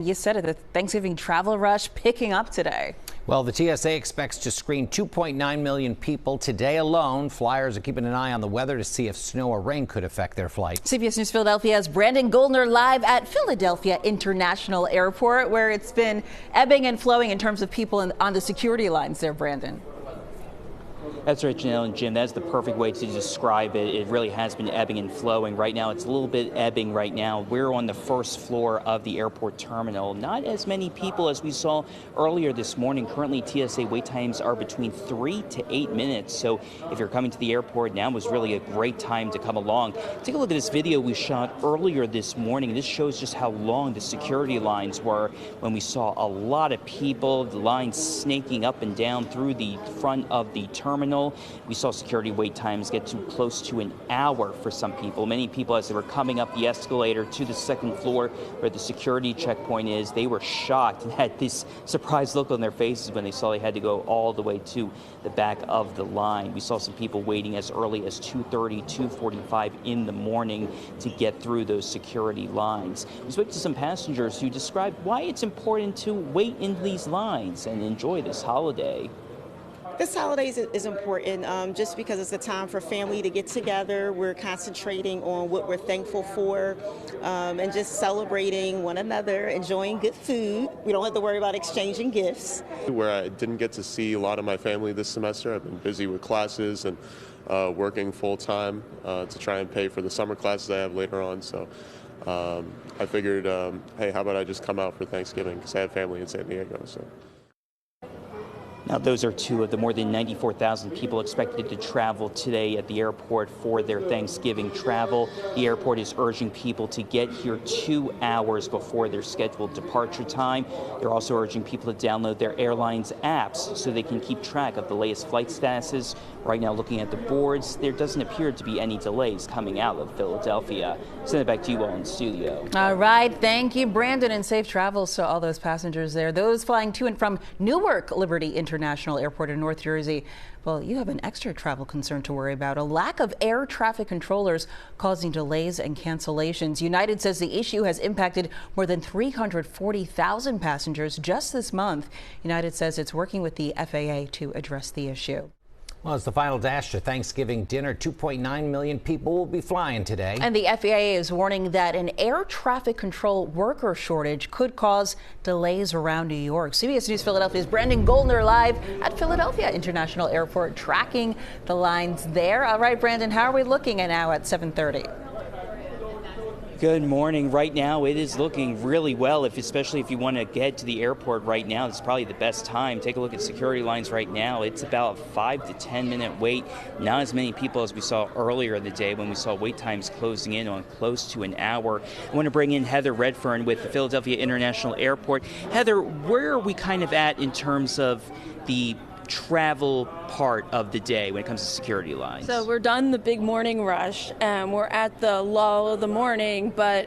You said it, the Thanksgiving travel rush picking up today. Well, the TSA expects to screen 2.9 million people today alone. Flyers are keeping an eye on the weather to see if snow or rain could affect their flight. CBS News Philadelphia's Brandon Goldner live at Philadelphia International Airport, where it's been ebbing and flowing in terms of people on the security lines there, Brandon. That's right, Janelle and Jim. That's the perfect way to describe it. It really has been ebbing and flowing. Right now, it's a little bit ebbing right now. We're on the first floor of the airport terminal. Not as many people as we saw earlier this morning. Currently, TSA wait times are between 3 to 8 minutes. So if you're coming to the airport, now is really a great time to come along. Take a look at this video we shot earlier this morning. This shows just how long the security lines were when we saw a lot of people, the lines snaking up and down through the front of the terminal. We saw security wait times get to close to an hour for some people. Many people, as they were coming up the escalator to the second floor where the security checkpoint is, they were shocked and had this surprised look on their faces when they saw they had to go all the way to the back of the line. We saw some people waiting as early as 2:30, 2:45 in the morning to get through those security lines. We spoke to some passengers who described why it's important to wait in these lines and enjoy this holiday. This holiday is important just because it's a time for family to get together. We're concentrating on what we're thankful for and just celebrating one another, enjoying good food. We don't have to worry about exchanging gifts. Where I didn't get to see a lot of my family this semester, I've been busy with classes and working full time to try and pay for the summer classes I have later on. So I figured, hey, how about I just come out for Thanksgiving because I have family in San Diego. So. Now, those are two of the more than 94,000 people expected to travel today at the airport for their Thanksgiving travel. The airport is urging people to get here 2 hours before their scheduled departure time. They're also urging people to download their airline's apps so they can keep track of the latest flight statuses. Right now, looking at the boards, there doesn't appear to be any delays coming out of Philadelphia. Send it back to you all in studio. All right. Thank you, Brandon, and safe travels to all those passengers there. Those flying to and from Newark Liberty International Airport in North Jersey. Well, you have an extra travel concern to worry about: a lack of air traffic controllers causing delays and cancellations. United says the issue has impacted more than 340,000 passengers just this month. United says it's working with the FAA to address the issue. Well, it's the final dash to Thanksgiving dinner. 2.9 million people will be flying today. And the FAA is warning that an air traffic control worker shortage could cause delays around New York. CBS News Philadelphia's Brandon Goldner live at Philadelphia International Airport, tracking the lines there. All right, Brandon, how are we looking at now at 7:30? Good morning. Right now, it is looking really well, especially if you want to get to the airport right now. It's probably the best time. Take a look at security lines right now. It's about a 5 to 10 minute wait. Not as many people as we saw earlier in the day when we saw wait times closing in on close to an hour. I want to bring in Heather Redfern with the Philadelphia International Airport. Heather, where are we kind of at in terms of the travel part of the day when it comes to security lines? So we're done the big morning rush and we're at the lull of the morning, but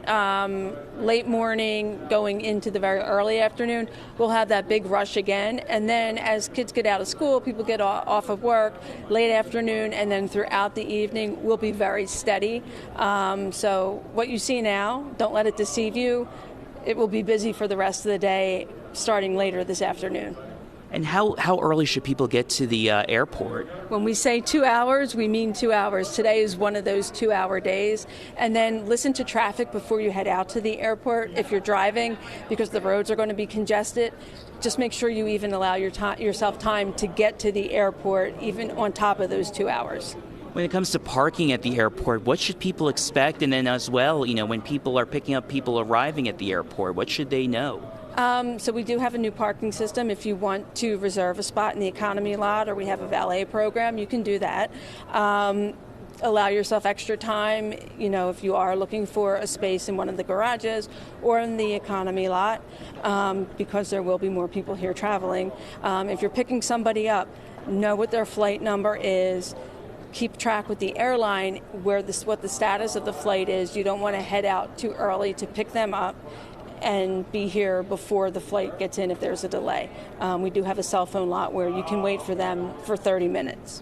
late morning going into the very early afternoon, we'll have that big rush again. And then as kids get out of school, people get off of work, late afternoon, and then throughout the evening will be very steady. So what you see now, don't let it deceive you. It will be busy for the rest of the day starting later this afternoon. And how early should people get to the airport? When we say 2 hours, we mean 2 hours. Today is one of those 2 hour days. And then listen to traffic before you head out to the airport if you're driving, because the roads are going to be congested. Just make sure you even allow yourself time to get to the airport, even on top of those 2 hours. When it comes to parking at the airport, what should people expect? And then as well, when people are picking up people arriving at the airport, what should they know? So we do have a new parking system. If you want to reserve a spot in the economy lot, or we have a valet program, you can do that. Allow yourself extra time, if you are looking for a space in one of the garages or in the economy lot, because there will be more people here traveling. If you're picking somebody up, know what their flight number is. Keep track with the airline what the status of the flight is. You don't want to head out too early to pick them up and be here before the flight gets in if there's a delay. We do have a cell phone lot where you can wait for them for 30 minutes.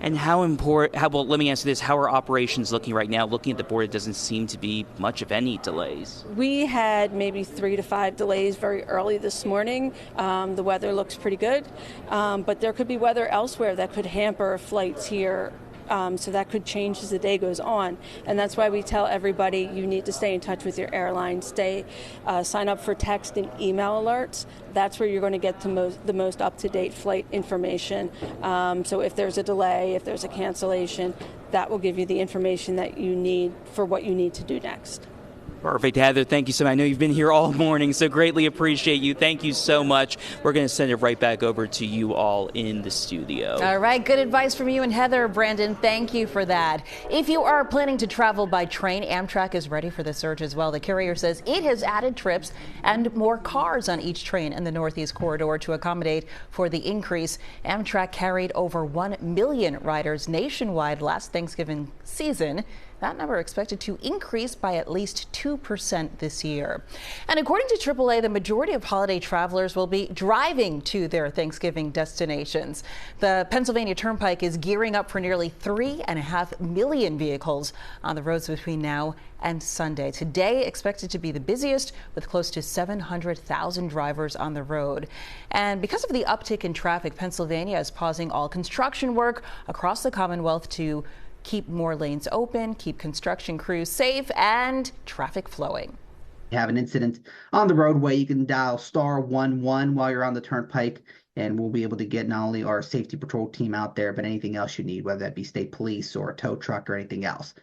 And how important, well, let me answer this. How are operations looking right now? Looking at the board, it doesn't seem to be much of any delays. We had maybe 3 to 5 delays very early this morning. The weather looks pretty good, but there could be weather elsewhere that could hamper flights here. So that could change as the day goes on, and that's why we tell everybody you need to stay in touch with your airline. Sign up for text and email alerts. That's where you're going to get the most up-to-date flight information. So if there's a delay, if there's a cancellation, that will give you the information that you need for what you need to do next. Perfect. Heather, thank you so much. I know you've been here all morning, so greatly appreciate you. Thank you so much. We're going to send it right back over to you all in the studio. All right. Good advice from you and Heather. Brandon, thank you for that. If you are planning to travel by train, Amtrak is ready for the surge as well. The carrier says it has added trips and more cars on each train in the Northeast Corridor to accommodate for the increase. Amtrak carried over 1 million riders nationwide last Thanksgiving season. That number expected to increase by at least 2% this year. And according to AAA, the majority of holiday travelers will be driving to their Thanksgiving destinations. The Pennsylvania Turnpike is gearing up for nearly 3.5 million vehicles on the roads between now and Sunday. Today expected to be the busiest, with close to 700,000 drivers on the road. And because of the uptick in traffic, Pennsylvania is pausing all construction work across the Commonwealth to keep more lanes open, keep construction crews safe, and traffic flowing. Have an incident on the roadway, you can dial *11 while you're on the turnpike, and we'll be able to get not only our safety patrol team out there, but anything else you need, whether that be state police or a tow truck or anything else.